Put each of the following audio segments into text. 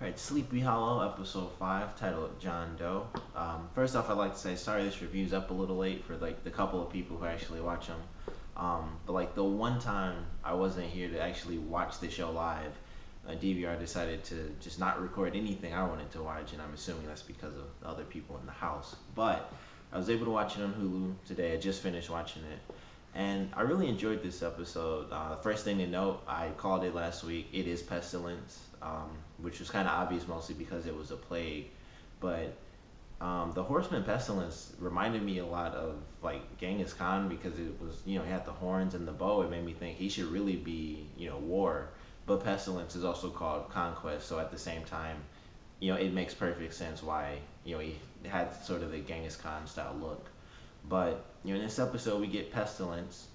Right, Sleepy Hollow, episode 5, titled John Doe. First off, I'd like to say sorry this review's up a little late for like the couple of people who actually watch them. But like the one time I wasn't here to actually watch the show live, DVR decided to just not record anything I wanted to watch, and I'm assuming that's because of the other people in the house. But I was able to watch it on Hulu today. I just finished watching it, and I really enjoyed this episode. First thing to note, I called it last week. It is pestilence, which was kind of obvious mostly because it was a plague. But the horseman pestilence reminded me a lot of like Genghis Khan because it was he had the horns and the bow. It made me think he should really be war. But pestilence is also called conquest. So at the same time, it makes perfect sense why he had sort of the Genghis Khan style look. But in this episode, we get pestilence,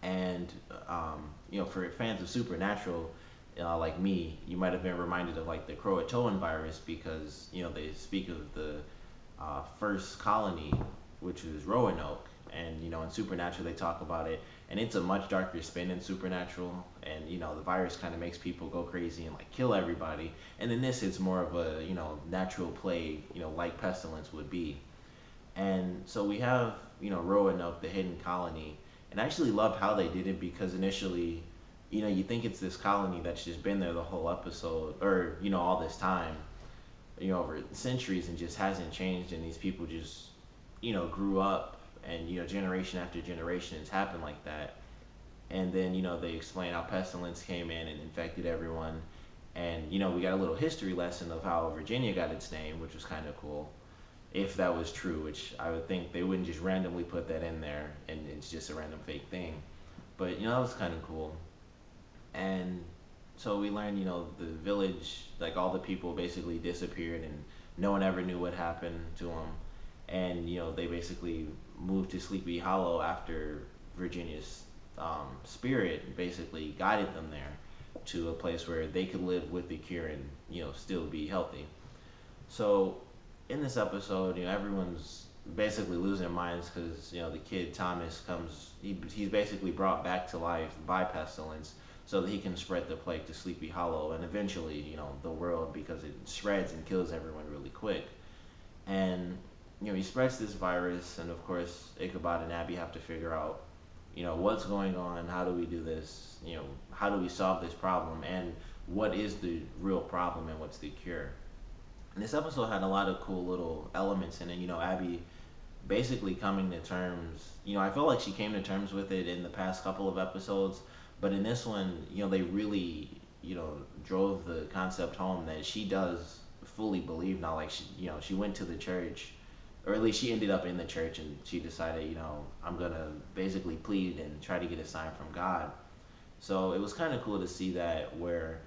and for fans of supernatural, like me, you might have been reminded of like the Croatoan virus because they speak of the first colony, which is Roanoke, and in Supernatural they talk about it, and it's a much darker spin in Supernatural, and the virus kind of makes people go crazy and like kill everybody, and in this it's more of a natural plague, like pestilence would be. And so we have, Roanoke, the hidden colony. And I actually loved how they did it because initially, you think it's this colony that's just been there the whole episode or, all this time, over centuries and just hasn't changed. And these people just, grew up and, generation after generation it's happened like that. And then, they explain how pestilence came in and infected everyone. And, we got a little history lesson of how Virginia got its name, which was kind of cool if that was true, which I would think they wouldn't just randomly put that in there and it's just a random fake thing. But that was kind of cool. And so we learned, the village, like all the people basically disappeared and no one ever knew what happened to them. And they basically moved to Sleepy Hollow after Virginia's spirit basically guided them there to a place where they could live with the cure and still be healthy. So in this episode, everyone's basically losing their minds because the kid Thomas comes. He's basically brought back to life by pestilence so that he can spread the plague to Sleepy Hollow and eventually, the world because it spreads and kills everyone really quick. And he spreads this virus, and of course Ichabod and Abby have to figure out, what's going on, how do we do this, how do we solve this problem, and what is the real problem and what's the cure. And this episode had a lot of cool little elements in it. Abby basically coming to terms. I feel like she came to terms with it in the past couple of episodes, but in this one, they really, drove the concept home that she does fully believe now. Like she went to the church, or at least she ended up in the church, and she decided, I'm gonna basically plead and try to get a sign from God. So it was kind of cool to see that where,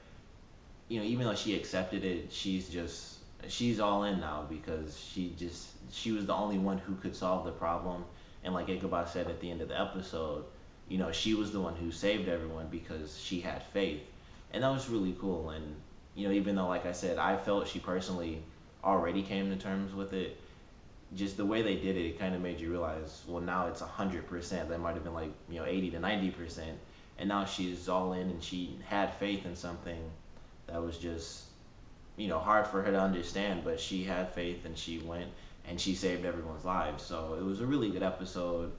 even though she accepted it, she's all in now because she was the only one who could solve the problem. And like Ichabod said at the end of the episode, she was the one who saved everyone because she had faith. And that was really cool. And even though, like I said, I felt she personally already came to terms with it, just the way they did it, it kind of made you realize, well, now it's 100%. That might have been like 80 to 90%, and now she's all in and she had faith in something that was just hard for her to understand, but she had faith and she went and she saved everyone's lives. So it was a really good episode.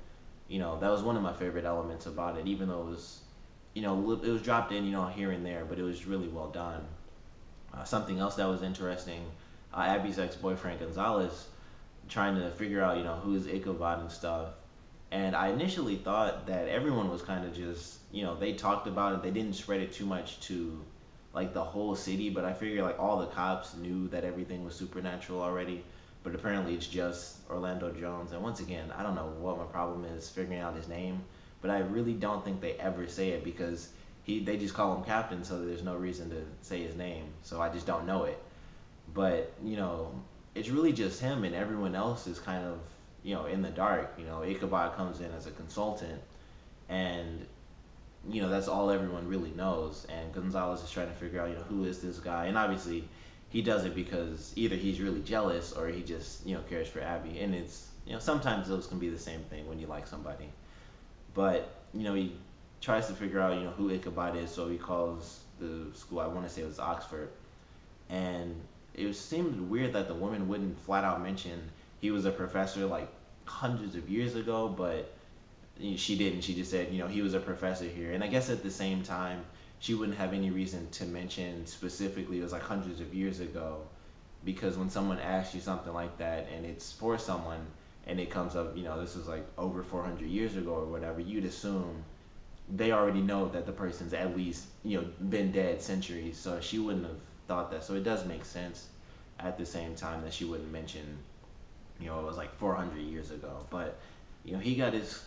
That was one of my favorite elements about it, even though it was, it was dropped in, here and there, but it was really well done. Something else that was interesting, Abby's ex-boyfriend Gonzalez trying to figure out, who is Ichabod and stuff. And I initially thought that everyone was kind of just, they talked about it, they didn't spread it too much to like the whole city, but I figure like all the cops knew that everything was supernatural already. But apparently it's just Orlando Jones. And once again, I don't know what my problem is figuring out his name, but I really don't think they ever say it because they just call him Captain, so there's no reason to say his name. So I just don't know it. But it's really just him, and everyone else is kind of in the dark. Ichabod comes in as a consultant, and that's all everyone really knows. And Gonzalez is trying to figure out, who is this guy? And obviously, he does it because either he's really jealous or he just, cares for Abby. And it's, sometimes those can be the same thing when you like somebody. But, he tries to figure out, who Ichabod is. So he calls the school, I want to say it was Oxford. and it seemed weird that the woman wouldn't flat out mention he was a professor like hundreds of years ago, but she didn't. She just said, he was a professor here. And I guess at the same time, she wouldn't have any reason to mention specifically it was like hundreds of years ago, because when someone asks you something like that and it's for someone and it comes up, this is like over 400 years ago or whatever, you'd assume they already know that the person's at least, been dead centuries. So she wouldn't have thought that. So it does make sense at the same time that she wouldn't mention, it was like 400 years ago. But, he got his,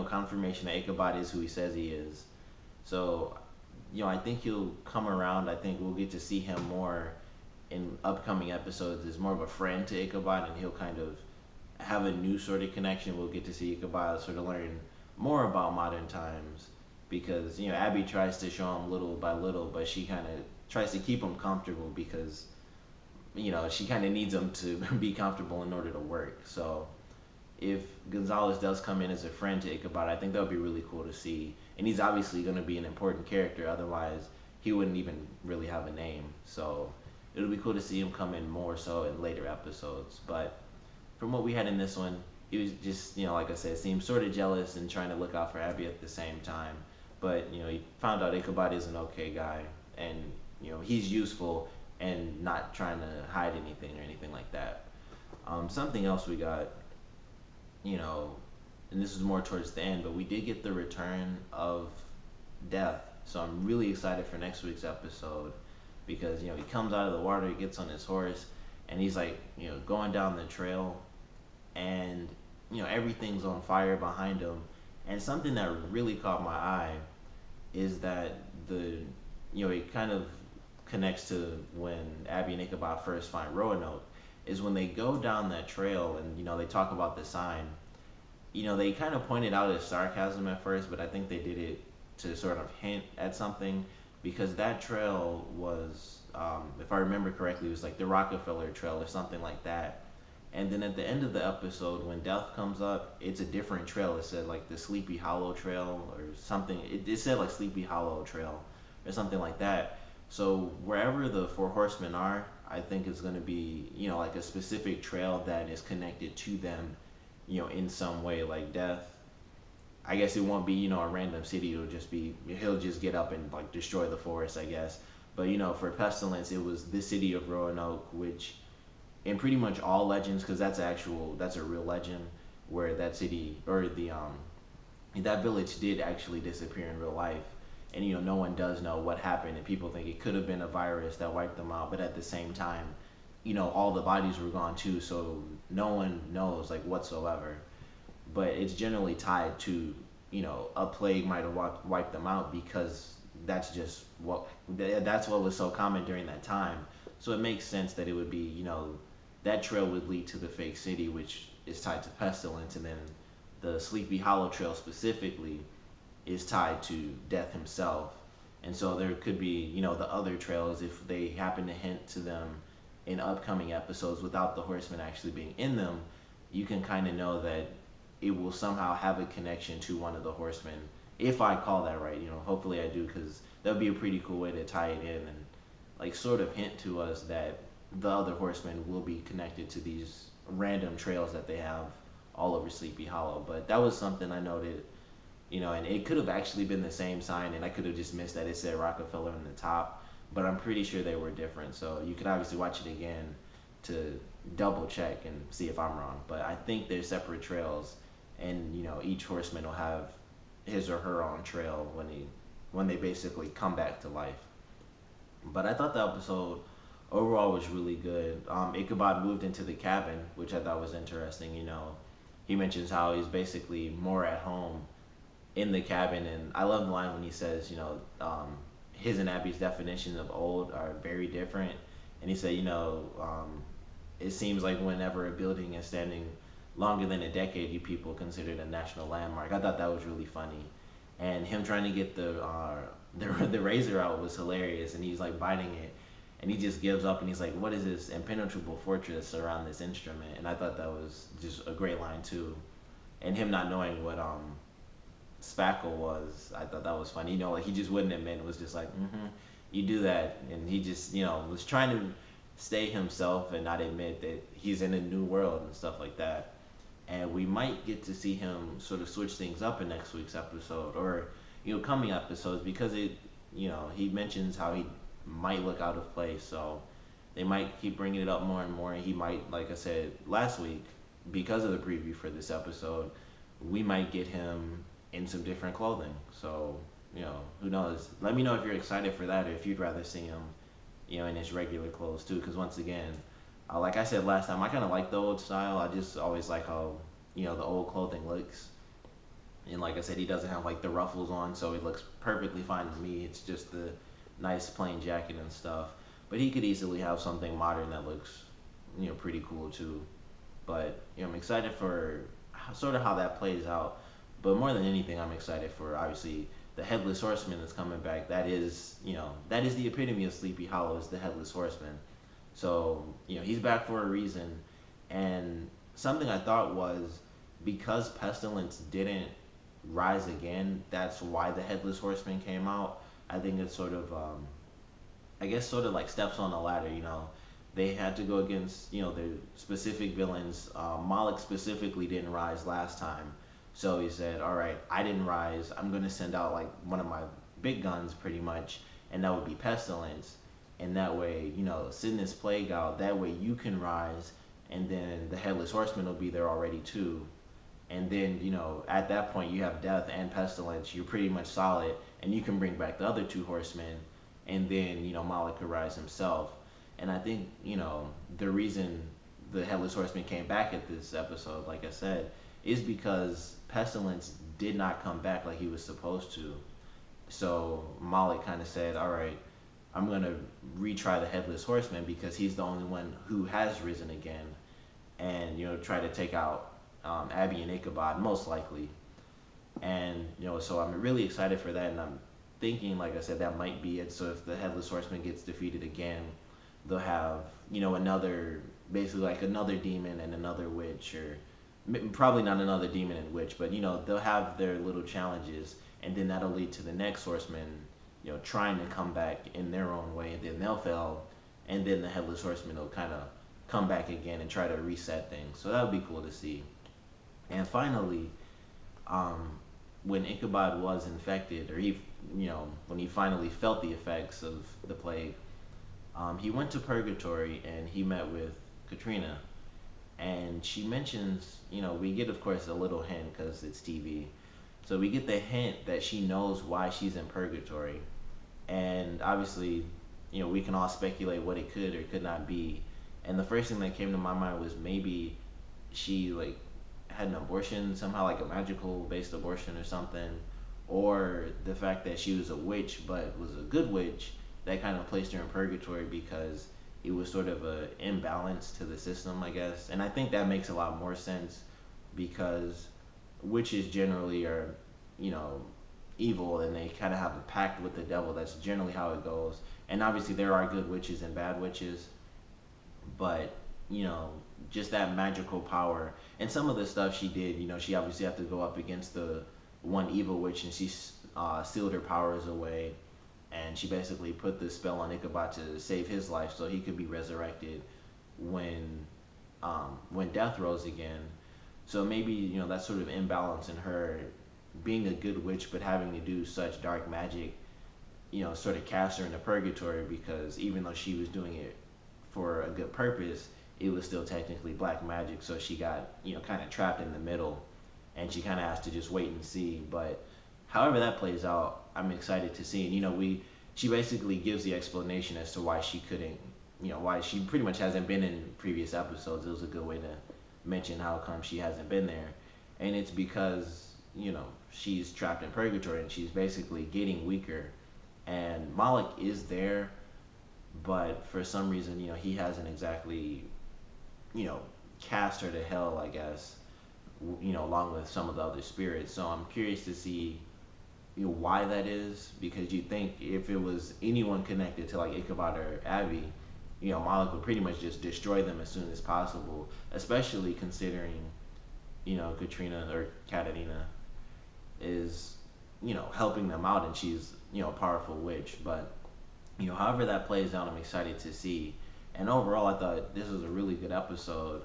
confirmation that Ichabod is who he says he is. So, I think he'll come around. I think we'll get to see him more in upcoming episodes as more of a friend to Ichabod, and he'll kind of have a new sort of connection. We'll get to see Ichabod sort of learn more about modern times, because Abby tries to show him little by little, but she kind of tries to keep him comfortable because she kind of needs him to be comfortable in order to work. So if Gonzalez does come in as a friend to Ichabod, I think that would be really cool to see. And he's obviously going to be an important character, otherwise he wouldn't even really have a name. So it'll be cool to see him come in more so in later episodes. But from what we had in this one, he was just, like I said, seemed sort of jealous and trying to look out for Abby at the same time. But, he found out Ichabod is an okay guy, and, he's useful and not trying to hide anything or anything like that. Something else we got, and this is more towards the end, but we did get the return of Death. So I'm really excited for next week's episode, because, he comes out of the water, he gets on his horse, and he's like, going down the trail, and, everything's on fire behind him. And something that really caught my eye is that it kind of connects to when Abby and Ichabod first find Roanoke, is when they go down that trail and, they talk about the sign. They kind of pointed out as sarcasm at first, but I think they did it to sort of hint at something, because that trail was, if I remember correctly, it was like the Rockefeller Trail or something like that. And then at the end of the episode, when Death comes up, it's a different trail. It said like the Sleepy Hollow Trail or something. It said like Sleepy Hollow Trail or something like that. So wherever the four horsemen are, I think it's going to be, like a specific trail that is connected to them, in some way. Like Death, I guess it won't be, a random city. It'll just be, he'll just get up and like destroy the forest, I guess. But, for Pestilence, it was the city of Roanoke, which in pretty much all legends, because that's a real legend, where that city or that village did actually disappear in real life. And no one does know what happened, and people think it could have been a virus that wiped them out, but at the same time, all the bodies were gone too, so no one knows like whatsoever. But it's generally tied to, a plague might have wiped them out, because that's just that's what was so common during that time. So it makes sense that it would be, that trail would lead to the fake city, which is tied to Pestilence, and then the Sleepy Hollow Trail specifically is tied to Death himself. And so there could be, the other trails, if they happen to hint to them in upcoming episodes without the horsemen actually being in them, you can kind of know that it will somehow have a connection to one of the horsemen. If I call that right, hopefully I do, because that would be a pretty cool way to tie it in and like sort of hint to us that the other horsemen will be connected to these random trails that they have all over Sleepy Hollow. But that was something I noted, and it could have actually been the same sign, and I could have just missed that it said Rockefeller on the top, but I'm pretty sure they were different. So you could obviously watch it again to double check and see if I'm wrong. But I think they're separate trails, and each horseman will have his or her own trail when they basically come back to life. But I thought the episode overall was really good. Ichabod moved into the cabin, which I thought was interesting. He mentions how he's basically more at home in the cabin, and I love the line when he says, his and Abby's definition of old are very different. And he said, it seems like whenever a building is standing longer than a decade, you people consider it a national landmark. I thought that was really funny. And him trying to get the razor out was hilarious, and he's like biting it, and he just gives up, and he's like, what is this impenetrable fortress around this instrument? And I thought that was just a great line too. And him not knowing what spackle was, I thought that was funny. Like he just wouldn't admit. It was just like, you do that, and he just was trying to stay himself and not admit that he's in a new world and stuff like that. And we might get to see him sort of switch things up in next week's episode, or coming episodes, because he mentions how he might look out of place. So they might keep bringing it up more and more. And he might, like I said last week, because of the preview for this episode, we might get him in some different clothing. So who knows? Let me know if you're excited for that, or if you'd rather see him, in his regular clothes too. Because once again, like I said last time, I kind of like the old style. I just always like how the old clothing looks. And like I said, he doesn't have like the ruffles on, so it looks perfectly fine to me. It's just the nice plain jacket and stuff. But he could easily have something modern that looks, pretty cool too. But I'm excited for sort of how that plays out. But more than anything, I'm excited for obviously the Headless Horseman that's coming back. That is the epitome of Sleepy Hollow, is the Headless Horseman. So he's back for a reason. And something I thought was, because Pestilence didn't rise again, that's why the Headless Horseman came out. I think it's sort of, I guess, sort of like steps on the ladder. They had to go against their specific villains. Moloch specifically didn't rise last time, so he said, "All right, I didn't rise. I'm gonna send out like one of my big guns, pretty much, and that would be Pestilence. And that way, send this plague out. That way you can rise, and then the Headless Horseman will be there already too. And then, at that point, you have Death and Pestilence. You're pretty much solid, and you can bring back the other two horsemen, and then, Moloch could rise himself." And I think, the reason the Headless Horseman came back at this episode, like I said, is because Pestilence did not come back like he was supposed to. So Moloch kind of said, "All right, I'm going to retry the Headless Horseman because he's the only one who has risen again, and, try to take out Abby and Ichabod, most likely." And, so I'm really excited for that, and I'm thinking, like I said, that might be it. So if the Headless Horseman gets defeated again, they'll have, another, basically like another demon and another witch, or probably not another demon and witch, but, they'll have their little challenges, and then that'll lead to the next horseman, trying to come back in their own way, and then they'll fail, and then the Headless Horseman will kind of come back again and try to reset things. So that would be cool to see. And finally, when Ichabod was infected, or when he finally felt the effects of the plague, he went to Purgatory and he met with Katrina. And she mentions, we get, of course, a little hint because it's TV. So we get the hint that she knows why she's in Purgatory. And obviously, we can all speculate what it could or could not be. And the first thing that came to my mind was maybe she, like, had an abortion, somehow like a magical based abortion or something, or the fact that she was a witch but was a good witch that kind of placed her in purgatory because it was sort of a imbalance to the system, I guess. And I think that makes a lot more sense because witches generally are, evil, and they kind of have a pact with the devil. That's generally how it goes. And obviously there are good witches and bad witches, but just that magical power. And some of the stuff she did, she obviously had to go up against the one evil witch, and she sealed her powers away, and she basically put the spell on Ichabod to save his life so he could be resurrected when death rose again. So maybe, that sort of imbalance in her being a good witch but having to do such dark magic, sort of cast her into purgatory, because even though she was doing it for a good purpose, it was still technically black magic. So she got, kind of trapped in the middle, and she kind of has to just wait and see. But however that plays out, I'm excited to see. And, she basically gives the explanation as to why she couldn't, why she pretty much hasn't been in previous episodes. It was a good way to mention how come she hasn't been there. And it's because, she's trapped in purgatory, and she's basically getting weaker. And Moloch is there, but for some reason, he hasn't exactly, cast her to hell, I guess, along with some of the other spirits. So I'm curious to see, why that is, because you think if it was anyone connected to like Ichabod or Abby, Moloch would pretty much just destroy them as soon as possible, especially considering, Katrina or Katarina is, helping them out, and she's, a powerful witch. But, however that plays out, I'm excited to see. And overall, I thought this was a really good episode.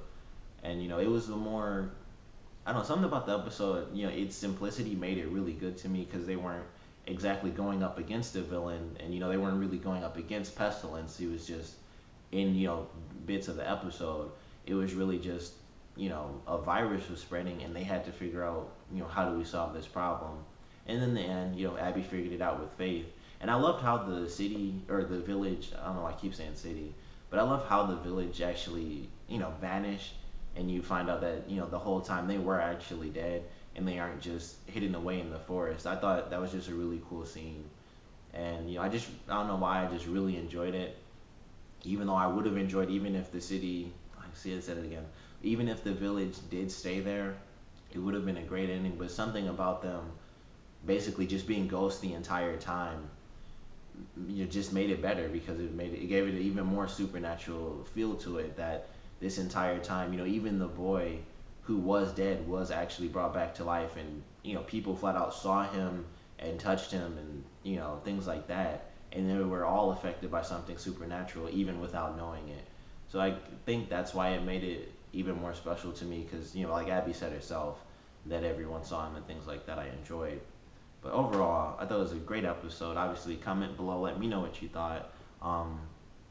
And it was the more, I don't know, something about the episode. Its simplicity made it really good to me because they weren't exactly going up against a villain, and they weren't really going up against Pestilence. He was just in bits of the episode. It was really just a virus was spreading, and they had to figure out how do we solve this problem. And in the end, Abby figured it out with faith. And I loved how the city or the village, I don't know why I keep saying city, but I love how the village actually vanished, and you find out that the whole time they were actually dead, and they aren't just hidden away in the forest. I thought that was just a really cool scene. And I don't know why, I just really enjoyed it. Even though I would have enjoyed, even if the city, I see, I said it again, even if the village did stay there, it would have been a great ending. But something about them basically just being ghosts the entire time, just made it better, because it gave it an even more supernatural feel to it. That this entire time, even the boy who was dead was actually brought back to life, and people flat out saw him and touched him, and things like that, and they were all affected by something supernatural even without knowing it. So I think that's why it made it even more special to me, because like Abby said herself, that everyone saw him and things like that I enjoyed. But overall, I thought it was a great episode. Obviously, comment below, let me know what you thought. um,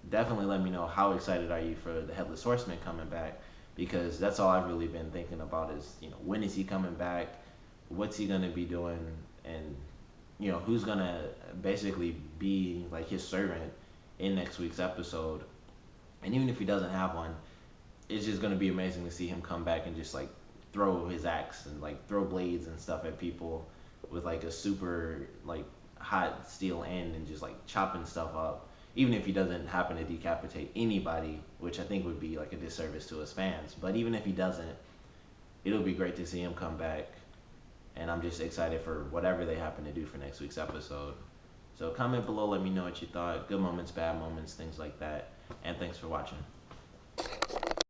Definitely let me know how excited are you for the Headless Horseman coming back, because that's all I've really been thinking about is when is he coming back, what's he gonna be doing, and who's gonna basically be like his servant in next week's episode. And even if he doesn't have one, it's just gonna be amazing to see him come back and just like throw his axe and like throw blades and stuff at people with like a super like hot steel end, and just like chopping stuff up. Even if he doesn't happen to decapitate anybody, which I think would be like a disservice to his fans, but even if he doesn't, it'll be great to see him come back. And I'm just excited for whatever they happen to do for next week's episode. So comment below, let me know what you thought. Good moments, bad moments, things like that. And thanks for watching.